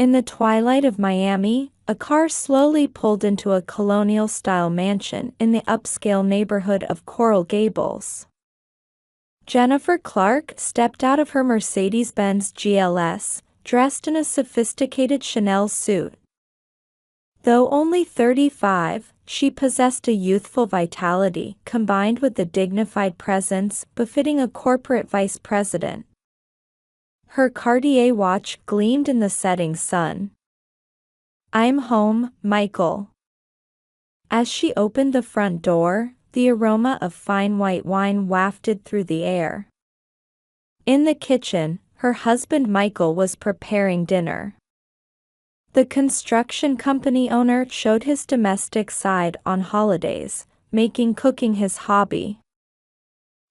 In the twilight of Miami, a car slowly pulled into a colonial-style mansion in the upscale neighborhood of Coral Gables. Jennifer Clark stepped out of her Mercedes-Benz GLS, dressed in a sophisticated Chanel suit. Though only 35, she possessed a youthful vitality combined with the dignified presence befitting a corporate vice president. Her Cartier watch gleamed in the setting sun. "I'm home, Michael." As she opened the front door, the aroma of fine white wine wafted through the air. In the kitchen, her husband Michael was preparing dinner. The construction company owner showed his domestic side on holidays, making cooking his hobby.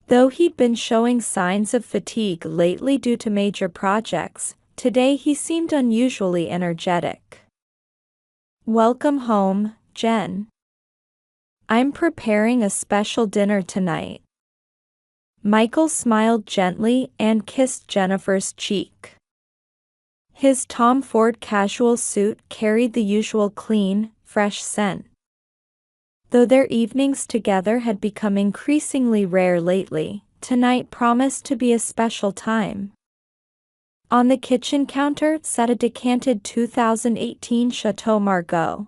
Though he'd been showing signs of fatigue lately due to major projects, today he seemed unusually energetic. "Welcome home, Jen. I'm preparing a special dinner tonight." Michael smiled gently and kissed Jennifer's cheek. His Tom Ford casual suit carried the usual clean, fresh scent. Though their evenings together had become increasingly rare lately, tonight promised to be a special time. On the kitchen counter sat a decanted 2018 Chateau Margaux.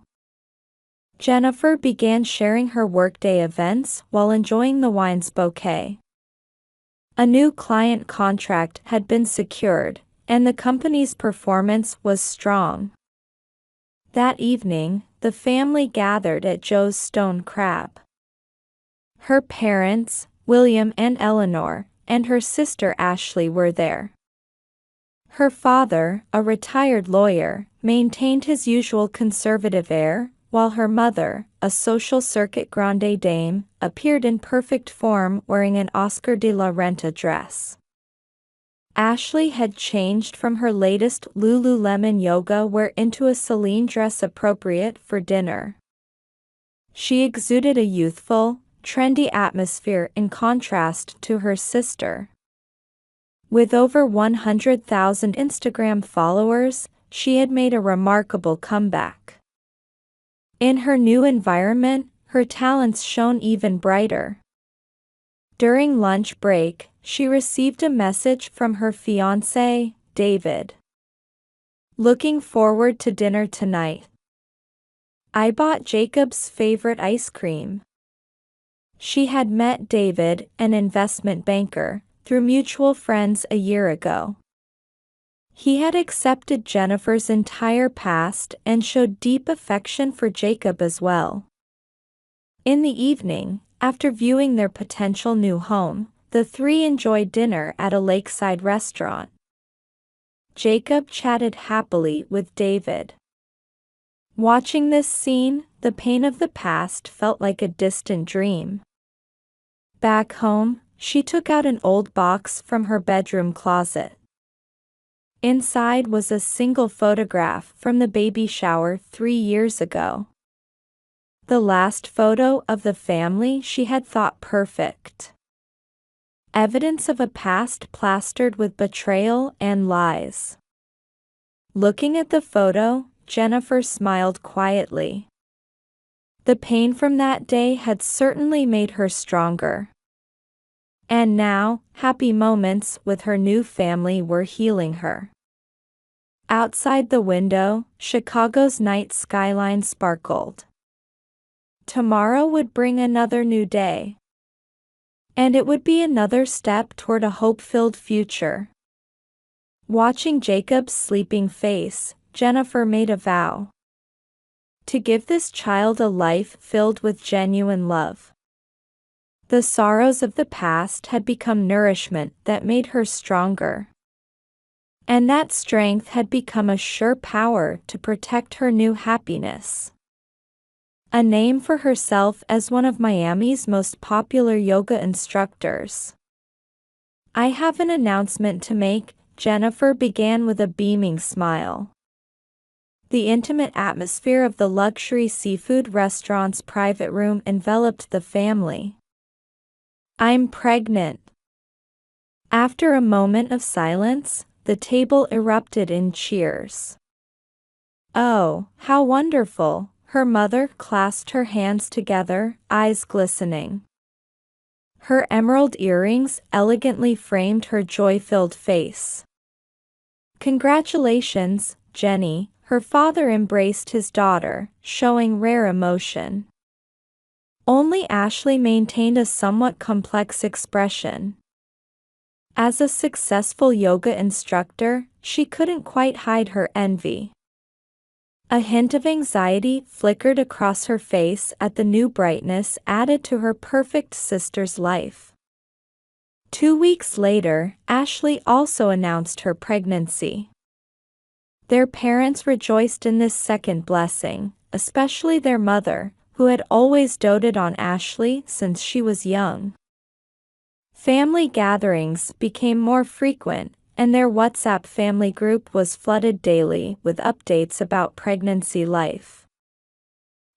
Jennifer began sharing her workday events while enjoying the wine's bouquet. A new client contract had been secured, and the company's performance was strong. That evening, the family gathered at Joe's Stone Crab. Her parents, William and Eleanor, and her sister Ashley were there. Her father, a retired lawyer, maintained his usual conservative air, while her mother, a social circuit grande dame, appeared in perfect form wearing an Oscar de la Renta dress. Ashley had changed from her latest Lululemon yoga wear into a Celine dress appropriate for dinner. She exuded a youthful, trendy atmosphere in contrast to her sister. With over 100,000 Instagram followers, she had made a remarkable comeback. In her new environment, her talents shone even brighter. During lunch break, she received a message from her fiancé, David. "Looking forward to dinner tonight. I bought Jacob's favorite ice cream." She had met David, an investment banker, through mutual friends a year ago. He had accepted Jennifer's entire past and showed deep affection for Jacob as well. In the evening, after viewing their potential new home, the three enjoyed dinner at a lakeside restaurant. Jacob chatted happily with David. Watching this scene, the pain of the past felt like a distant dream. Back home, she took out an old box from her bedroom closet. Inside was a single photograph from the baby shower 3 years ago. The last photo of the family she had thought perfect. Evidence of a past plastered with betrayal and lies. Looking at the photo, Jennifer smiled quietly. The pain from that day had certainly made her stronger. And now, happy moments with her new family were healing her. Outside the window, Chicago's night skyline sparkled. Tomorrow would bring another new day. And it would be another step toward a hope-filled future. Watching Jacob's sleeping face, Jennifer made a vow. To give this child a life filled with genuine love. The sorrows of the past had become nourishment that made her stronger. And that strength had become a sure power to protect her new happiness. A name for herself as one of Miami's most popular yoga instructors. "I have an announcement to make," Jennifer began with a beaming smile. The intimate atmosphere of the luxury seafood restaurant's private room enveloped the family. "I'm pregnant." After a moment of silence, the table erupted in cheers. Oh, how wonderful! Her mother clasped her hands together, eyes glistening. Her emerald earrings elegantly framed her joy-filled face. Congratulations, Jenny. Her father embraced his daughter, showing rare emotion. Only Ashley maintained a somewhat complex expression. As a successful yoga instructor, she couldn't quite hide her envy. A hint of anxiety flickered across her face at the new brightness added to her perfect sister's life. 2 weeks later, Ashley also announced her pregnancy. Their parents rejoiced in this second blessing, especially their mother, who had always doted on Ashley since she was young. Family gatherings became more frequent, and their WhatsApp family group was flooded daily with updates about pregnancy life.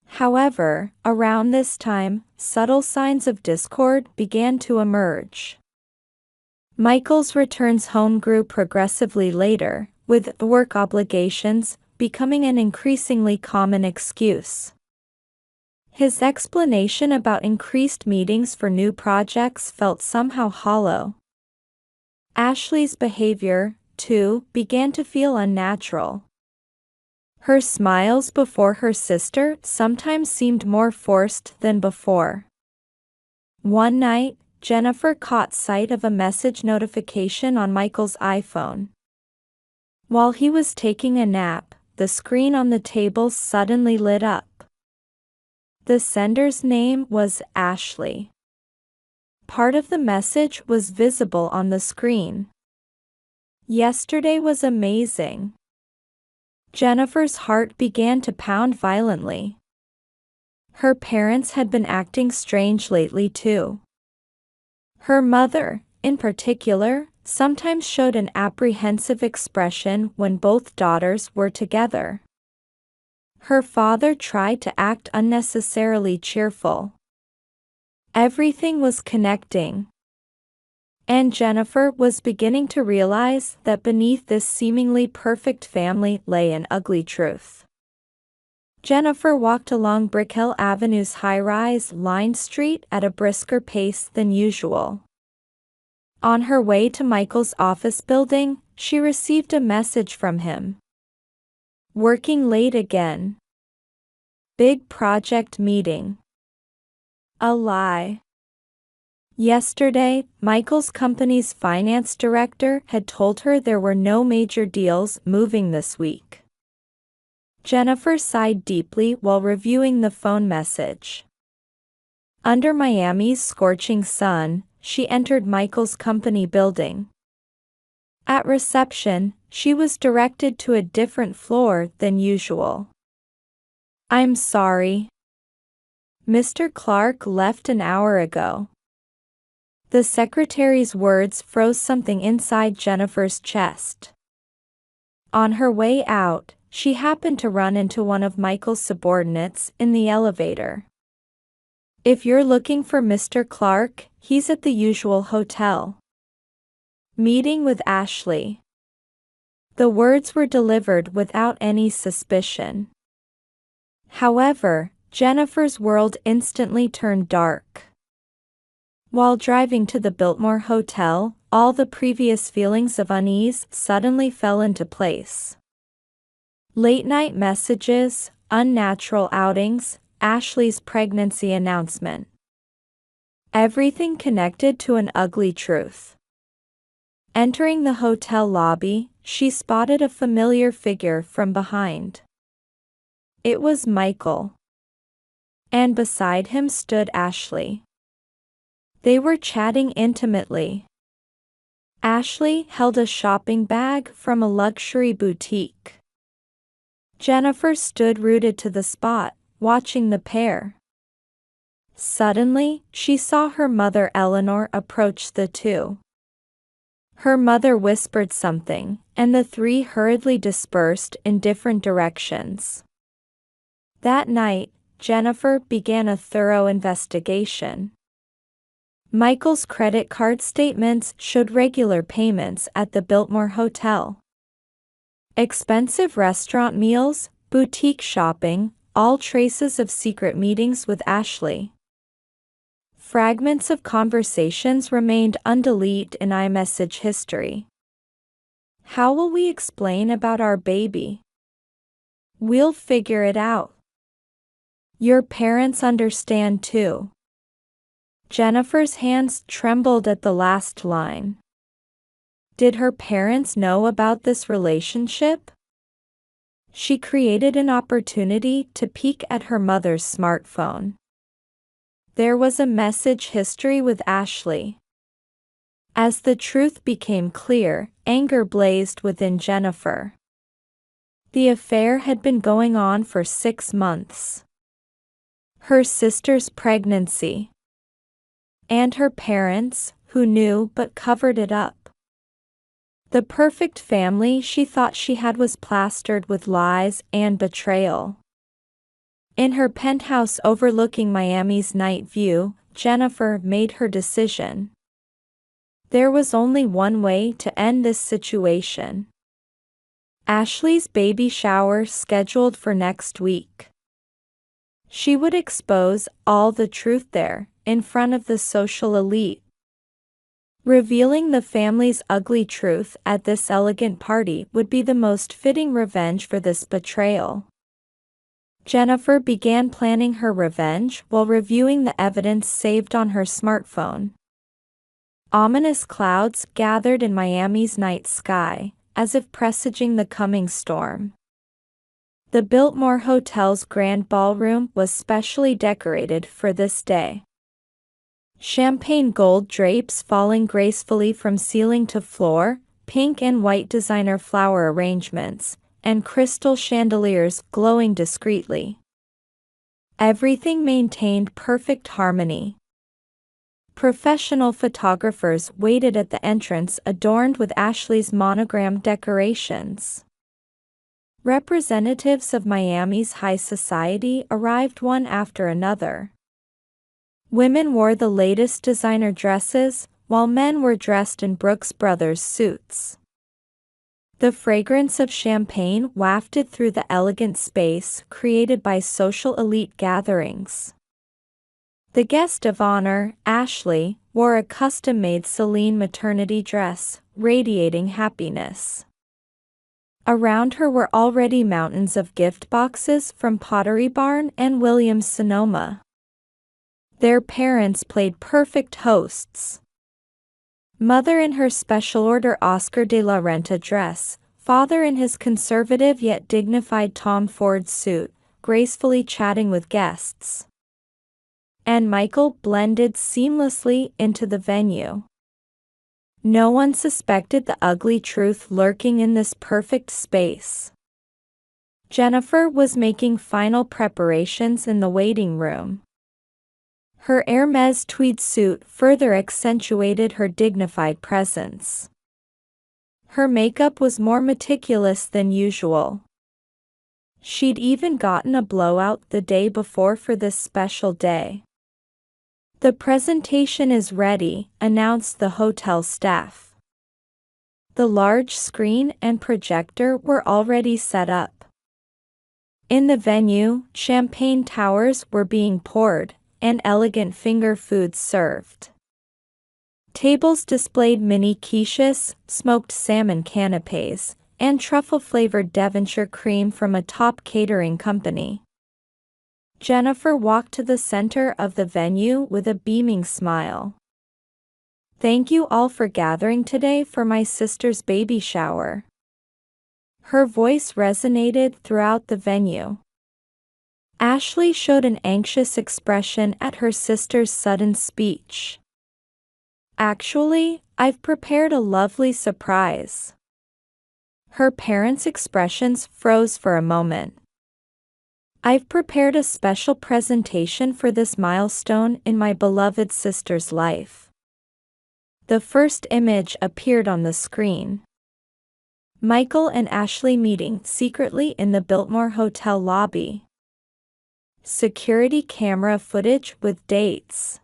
However, around this time, subtle signs of discord began to emerge. Michael's returns home grew progressively later, with work obligations becoming an increasingly common excuse. His explanation about increased meetings for new projects felt somehow hollow. Ashley's behavior, too, began to feel unnatural. Her smiles before her sister sometimes seemed more forced than before. One night, Jennifer caught sight of a message notification on Michael's iPhone. While he was taking a nap, the screen on the table suddenly lit up. The sender's name was Ashley. Part of the message was visible on the screen. Yesterday was amazing. Jennifer's heart began to pound violently. Her parents had been acting strange lately too. Her mother, in particular, sometimes showed an apprehensive expression when both daughters were together. Her father tried to act unnecessarily cheerful. Everything was connecting. And Jennifer was beginning to realize that beneath this seemingly perfect family lay an ugly truth. Jennifer walked along Brickhill Avenue's high-rise lined street at a brisker pace than usual. On her way to Michael's office building, she received a message from him. Working late again. Big project meeting. A lie. Yesterday, Michael's company's finance director had told her there were no major deals moving this week. Jennifer sighed deeply while reviewing the phone message. Under Miami's scorching sun, she entered Michael's company building. At reception, she was directed to a different floor than usual. I'm sorry. Mr. Clark left an hour ago. The secretary's words froze something inside Jennifer's chest. On her way out, she happened to run into one of Michael's subordinates in the elevator. If you're looking for Mr. Clark, he's at the usual hotel. Meeting with Ashley. The words were delivered without any suspicion. However, Jennifer's world instantly turned dark. While driving to the Biltmore Hotel, all the previous feelings of unease suddenly fell into place. Late-night messages, unnatural outings, Ashley's pregnancy announcement. Everything connected to an ugly truth. Entering the hotel lobby, she spotted a familiar figure from behind. It was Michael. And beside him stood Ashley. They were chatting intimately. Ashley held a shopping bag from a luxury boutique. Jennifer stood rooted to the spot, watching the pair. Suddenly, she saw her mother Eleanor approach the two. Her mother whispered something, and the three hurriedly dispersed in different directions. That night, Jennifer began a thorough investigation. Michael's credit card statements showed regular payments at the Biltmore Hotel. Expensive restaurant meals, boutique shopping, all traces of secret meetings with Ashley. Fragments of conversations remained undeleted in iMessage history. How will we explain about our baby? We'll figure it out. Your parents understand too. Jennifer's hands trembled at the last line. Did her parents know about this relationship? She created an opportunity to peek at her mother's smartphone. There was a message history with Ashley. As the truth became clear, anger blazed within Jennifer. The affair had been going on for 6 months. Her sister's pregnancy. And her parents, who knew but covered it up. The perfect family she thought she had was plastered with lies and betrayal. In her penthouse overlooking Miami's night view, Jennifer made her decision. There was only one way to end this situation. Ashley's baby shower scheduled for next week. She would expose all the truth there, in front of the social elite. Revealing the family's ugly truth at this elegant party would be the most fitting revenge for this betrayal. Jennifer began planning her revenge while reviewing the evidence saved on her smartphone. Ominous clouds gathered in Miami's night sky, as if presaging the coming storm. The Biltmore Hotel's grand ballroom was specially decorated for this day. Champagne gold drapes falling gracefully from ceiling to floor, pink and white designer flower arrangements, and crystal chandeliers glowing discreetly. Everything maintained perfect harmony. Professional photographers waited at the entrance adorned with Ashley's monogram decorations. Representatives of Miami's high society arrived one after another. Women wore the latest designer dresses, while men were dressed in Brooks Brothers suits. The fragrance of champagne wafted through the elegant space created by social elite gatherings. The guest of honor, Ashley, wore a custom-made Celine maternity dress, radiating happiness. Around her were already mountains of gift boxes from Pottery Barn and Williams-Sonoma. Their parents played perfect hosts. Mother in her special order Oscar de la Renta dress, father in his conservative yet dignified Tom Ford suit, gracefully chatting with guests. And Michael blended seamlessly into the venue. No one suspected the ugly truth lurking in this perfect space. Jennifer was making final preparations in the waiting room. Her Hermes tweed suit further accentuated her dignified presence. Her makeup was more meticulous than usual. She'd even gotten a blowout the day before for this special day. The presentation is ready, announced the hotel staff. The large screen and projector were already set up. In the venue, champagne towers were being poured, and elegant finger foods served. Tables displayed mini quiches, smoked salmon canapés, and truffle-flavored Devonshire cream from a top catering company. Jennifer walked to the center of the venue with a beaming smile. Thank you all for gathering today for my sister's baby shower. Her voice resonated throughout the venue. Ashley showed an anxious expression at her sister's sudden speech. Actually, I've prepared a lovely surprise. Her parents' expressions froze for a moment. I've prepared a special presentation for this milestone in my beloved sister's life. The first image appeared on the screen. Michael and Ashley meeting secretly in the Biltmore Hotel lobby. Security camera footage with dates.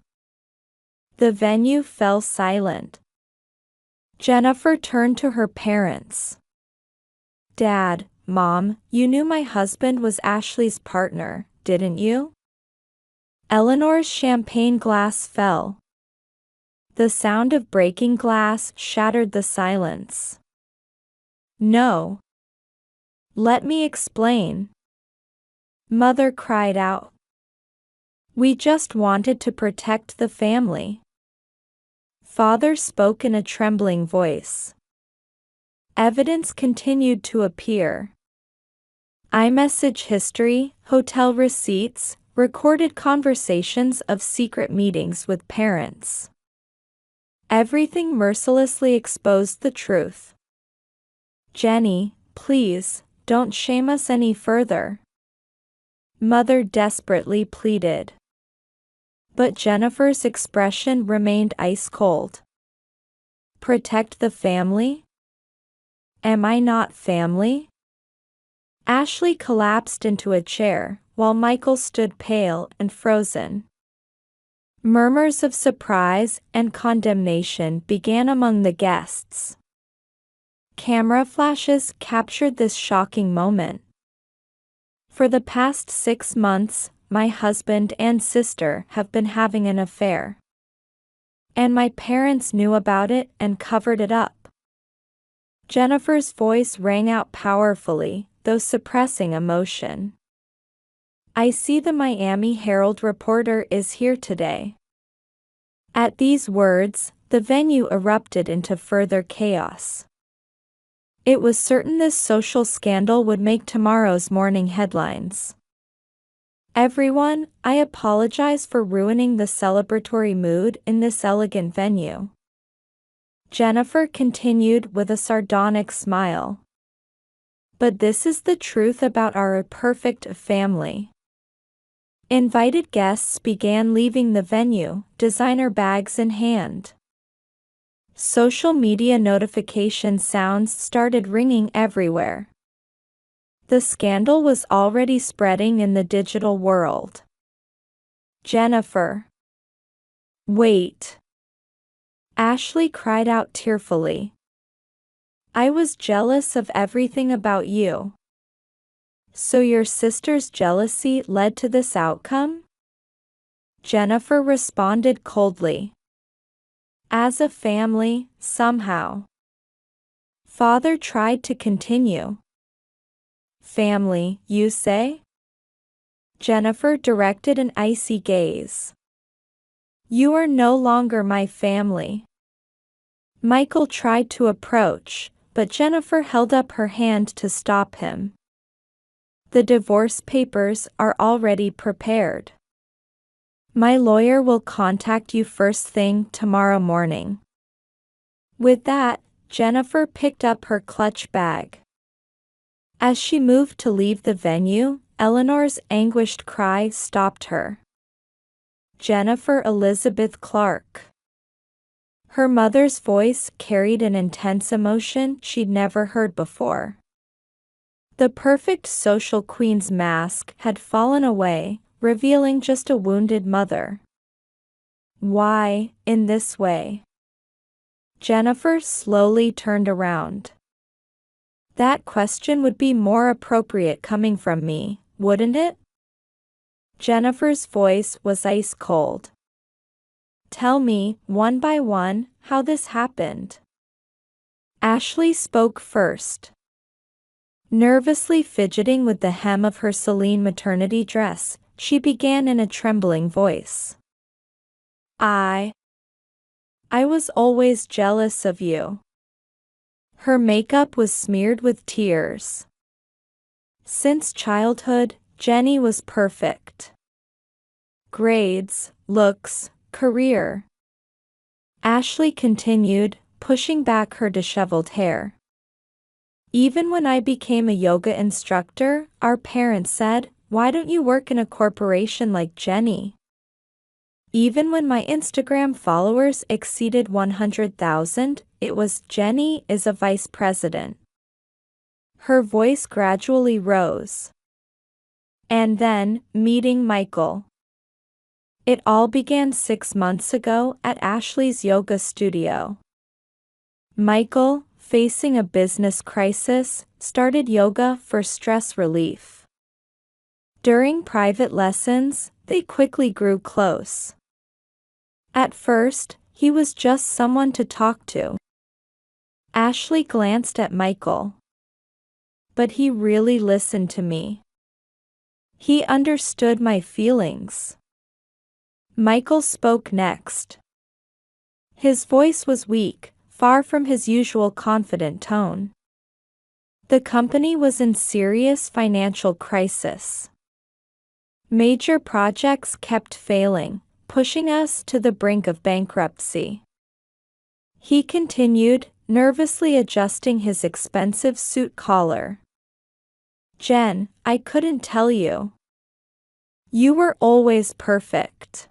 The venue fell silent. Jennifer turned to her parents. Dad, Mom, you knew my husband was Ashley's partner, didn't you? Eleanor's champagne glass fell. The sound of breaking glass shattered the silence. No. Let me explain. Mother cried out. We just wanted to protect the family. Father spoke in a trembling voice. Evidence continued to appear. iMessage history, hotel receipts, recorded conversations of secret meetings with parents. Everything mercilessly exposed the truth. Jenny, please, don't shame us any further. Mother desperately pleaded. But Jennifer's expression remained ice cold. Protect the family? Am I not family? Ashley collapsed into a chair, while Michael stood pale and frozen. Murmurs of surprise and condemnation began among the guests. Camera flashes captured this shocking moment. For the past 6 months, my husband and sister have been having an affair. And my parents knew about it and covered it up. Jennifer's voice rang out powerfully, though suppressing emotion. I see the Miami Herald reporter is here today. At these words, the venue erupted into further chaos. It was certain this social scandal would make tomorrow's morning headlines. Everyone, I apologize for ruining the celebratory mood in this elegant venue. Jennifer continued with a sardonic smile. But this is the truth about our perfect family. Invited guests began leaving the venue, designer bags in hand. Social media notification sounds started ringing everywhere. The scandal was already spreading in the digital world. Jennifer. Wait. Ashley cried out tearfully. I was jealous of everything about you. So your sister's jealousy led to this outcome? Jennifer responded coldly. As a family, somehow. Father tried to continue. Family, you say? Jennifer directed an icy gaze. You are no longer my family. Michael tried to approach, but Jennifer held up her hand to stop him. The divorce papers are already prepared. My lawyer will contact you first thing tomorrow morning. With that, Jennifer picked up her clutch bag. As she moved to leave the venue, Eleanor's anguished cry stopped her. Jennifer Elizabeth Clark. Her mother's voice carried an intense emotion she'd never heard before. The perfect social queen's mask had fallen away, revealing just a wounded mother. Why, in this way? Jennifer slowly turned around. That question would be more appropriate coming from me, wouldn't it? Jennifer's voice was ice cold. Tell me, one by one, how this happened. Ashley spoke first. Nervously fidgeting with the hem of her Celine maternity dress, she began in a trembling voice. I was always jealous of you. Her makeup was smeared with tears. Since childhood, Jenny was perfect. Grades, looks, career. Ashley continued, pushing back her disheveled hair. Even when I became a yoga instructor, our parents said, why don't you work in a corporation like Jenny? Even when my Instagram followers exceeded 100,000, it was Jenny is a vice president. Her voice gradually rose. And then, meeting Michael. It all began 6 months ago at Ashley's yoga studio. Michael, facing a business crisis, started yoga for stress relief. During private lessons, they quickly grew close. At first, he was just someone to talk to. Ashley glanced at Michael. But he really listened to me. He understood my feelings. Michael spoke next. His voice was weak, far from his usual confident tone. The company was in serious financial crisis. Major projects kept failing, pushing us to the brink of bankruptcy. He continued, nervously adjusting his expensive suit collar. Jen, I couldn't tell you. You were always perfect.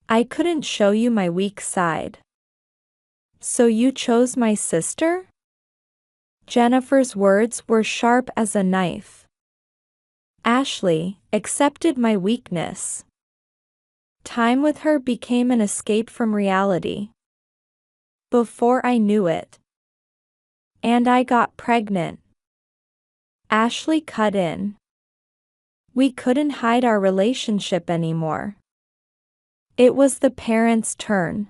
I couldn't show you my weak side. So you chose my sister? Jennifer's words were sharp as a knife. Ashley accepted my weakness. Time with her became an escape from reality. Before I knew it. And I got pregnant. Ashley cut in. We couldn't hide our relationship anymore. It was the parents' turn.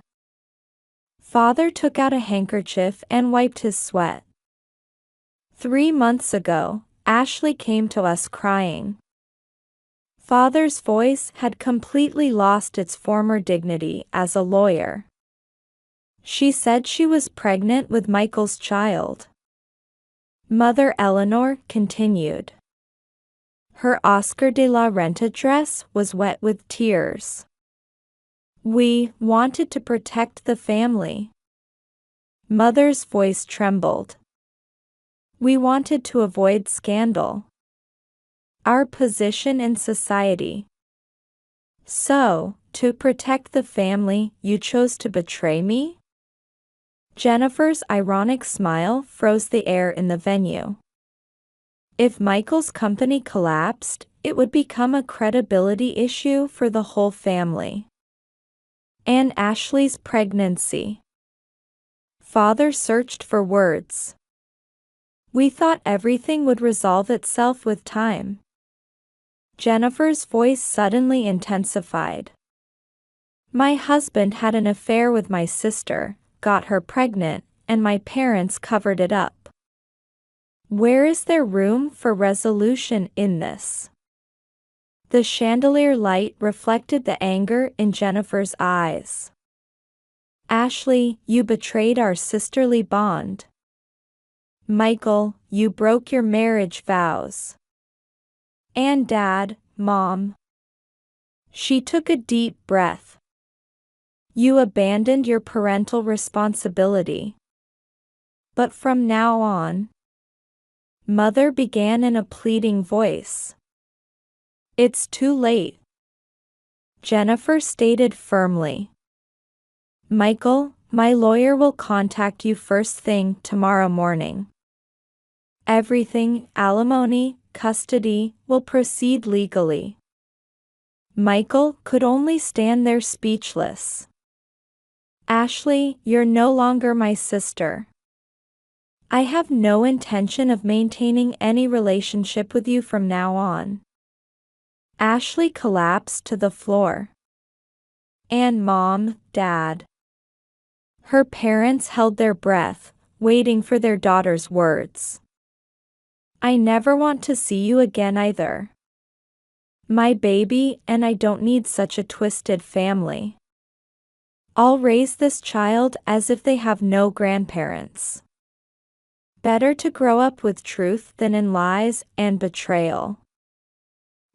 Father took out a handkerchief and wiped his sweat. 3 months ago, Ashley came to us crying. Father's voice had completely lost its former dignity as a lawyer. She said she was pregnant with Michael's child. Mother Eleanor continued. Her Oscar de la Renta dress was wet with tears. We wanted to protect the family. Mother's voice trembled. We wanted to avoid scandal. Our position in society. So, to protect the family, you chose to betray me? Jennifer's ironic smile froze the air in the venue. If Michael's company collapsed, it would become a credibility issue for the whole family. And Ashley's pregnancy. Father searched for words. We thought everything would resolve itself with time. Jennifer's voice suddenly intensified. My husband had an affair with my sister, got her pregnant, and my parents covered it up. Where is there room for resolution in this? The chandelier light reflected the anger in Jennifer's eyes. Ashley, you betrayed our sisterly bond. Michael, you broke your marriage vows. And Dad, Mom. She took a deep breath. You abandoned your parental responsibility. But from now on, Mother began in a pleading voice. It's too late. Jennifer stated firmly. Michael, my lawyer will contact you first thing tomorrow morning. Everything, alimony, custody, will proceed legally. Michael could only stand there speechless. Ashley, you're no longer my sister. I have no intention of maintaining any relationship with you from now on. Ashley collapsed to the floor. And Mom, Dad. Her parents held their breath, waiting for their daughter's words. I never want to see you again either. My baby and I don't need such a twisted family. I'll raise this child as if they have no grandparents. Better to grow up with truth than in lies and betrayal.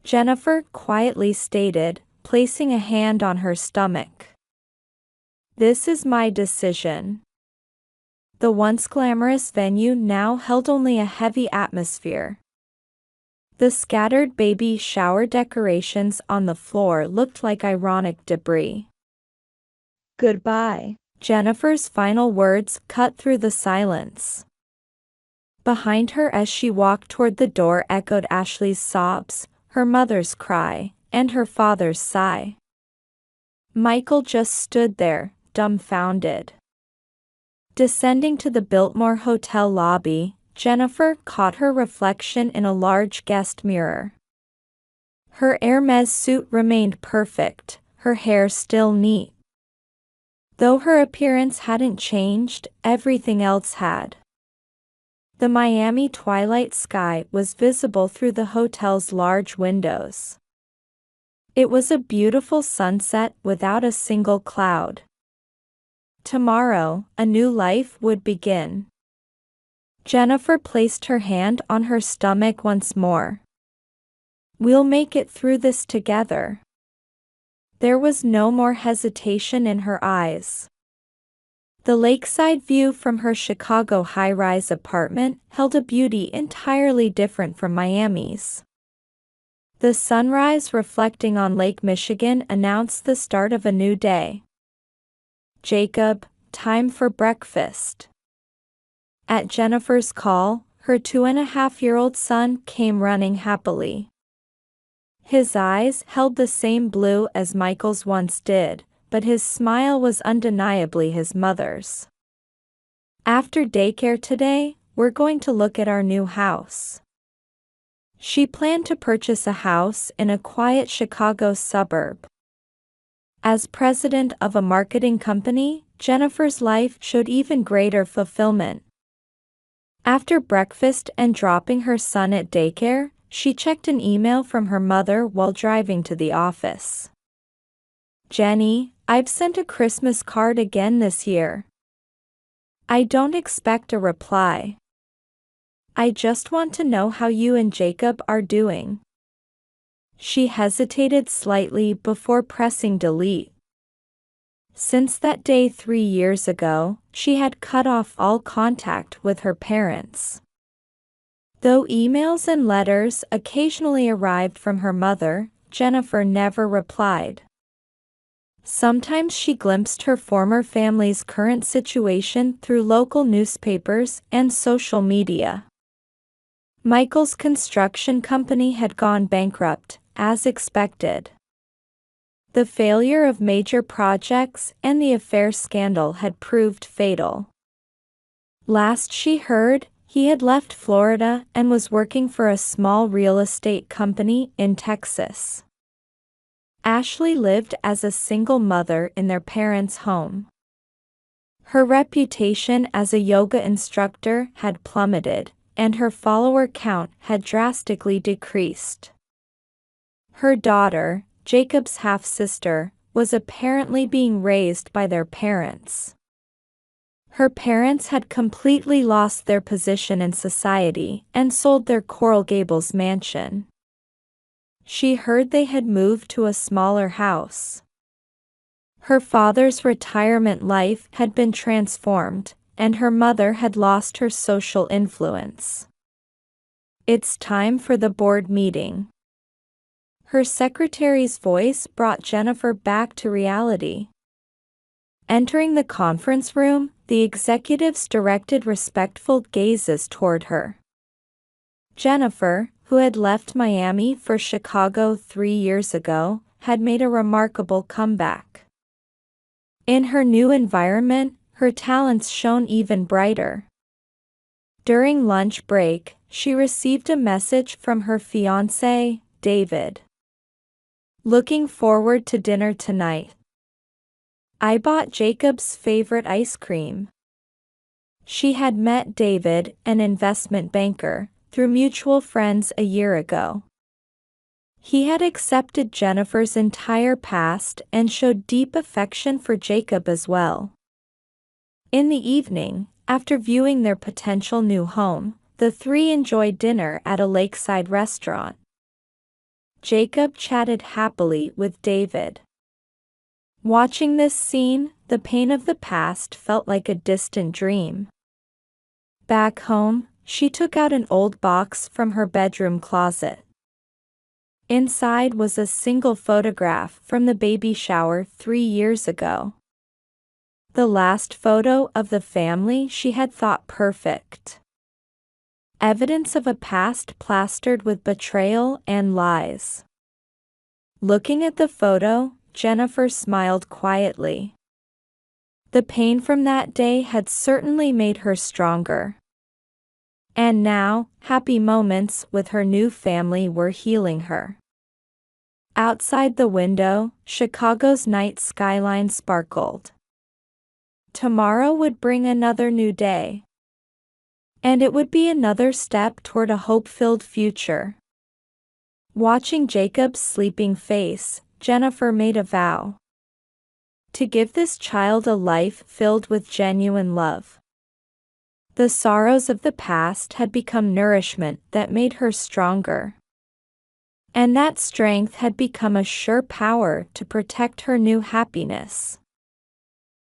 Jennifer quietly stated, placing a hand on her stomach. This is my decision. The once glamorous venue now held only a heavy atmosphere. The scattered baby shower decorations on the floor looked like ironic debris. Goodbye. Jennifer's final words cut through the silence. Behind her as she walked toward the door echoed Ashley's sobs, her mother's cry, and her father's sigh. Michael just stood there, dumbfounded. Descending to the Biltmore Hotel lobby, Jennifer caught her reflection in a large guest mirror. Her Hermes suit remained perfect, her hair still neat. Though her appearance hadn't changed, everything else had. The Miami twilight sky was visible through the hotel's large windows. It was a beautiful sunset without a single cloud. Tomorrow, a new life would begin. Jennifer placed her hand on her stomach once more. We'll make it through this together. There was no more hesitation in her eyes. The lakeside view from her Chicago high-rise apartment held a beauty entirely different from Miami's. The sunrise reflecting on Lake Michigan announced the start of a new day. Jacob, time for breakfast. At Jennifer's call, her 2.5-year-old son came running happily. His eyes held the same blue as Michael's once did, but his smile was undeniably his mother's. After daycare today, we're going to look at our new house. She planned to purchase a house in a quiet Chicago suburb. As president of a marketing company, Jennifer's life showed even greater fulfillment. After breakfast and dropping her son at daycare, she checked an email from her mother while driving to the office. Jenny, I've sent a Christmas card again this year. I don't expect a reply. I just want to know how you and Jacob are doing. She hesitated slightly before pressing delete. Since that day 3 years ago, she had cut off all contact with her parents. Though emails and letters occasionally arrived from her mother, Jennifer never replied. Sometimes she glimpsed her former family's current situation through local newspapers and social media. Michael's construction company had gone bankrupt, as expected. The failure of major projects and the affair scandal had proved fatal. Last she heard, he had left Florida and was working for a small real estate company in Texas. Ashley lived as a single mother in their parents' home. Her reputation as a yoga instructor had plummeted, and her follower count had drastically decreased. Her daughter, Jacob's half-sister, was apparently being raised by their parents. Her parents had completely lost their position in society and sold their Coral Gables mansion. She heard they had moved to a smaller house. Her father's retirement life had been transformed, and her mother had lost her social influence. It's time for the board meeting. Her secretary's voice brought Jennifer back to reality. Entering the conference room, the executives directed respectful gazes toward her. Jennifer, who had left Miami for Chicago 3 years ago, had made a remarkable comeback. In her new environment, her talents shone even brighter. During lunch break, she received a message from her fiancé, David. Looking forward to dinner tonight. I bought Jacob's favorite ice cream. She had met David, an investment banker, through mutual friends a year ago. He had accepted Jennifer's entire past and showed deep affection for Jacob as well. In the evening, after viewing their potential new home, the three enjoyed dinner at a lakeside restaurant. Jacob chatted happily with David. Watching this scene, the pain of the past felt like a distant dream. Back home, she took out an old box from her bedroom closet. Inside was a single photograph from the baby shower 3 years ago. The last photo of the family she had thought perfect. Evidence of a past plastered with betrayal and lies. Looking at the photo, Jennifer smiled quietly. The pain from that day had certainly made her stronger. And now, happy moments with her new family were healing her. Outside the window, Chicago's night skyline sparkled. Tomorrow would bring another new day. And it would be another step toward a hope-filled future. Watching Jacob's sleeping face, Jennifer made a vow to give this child a life filled with genuine love. The sorrows of the past had become nourishment that made her stronger. And that strength had become a sure power to protect her new happiness.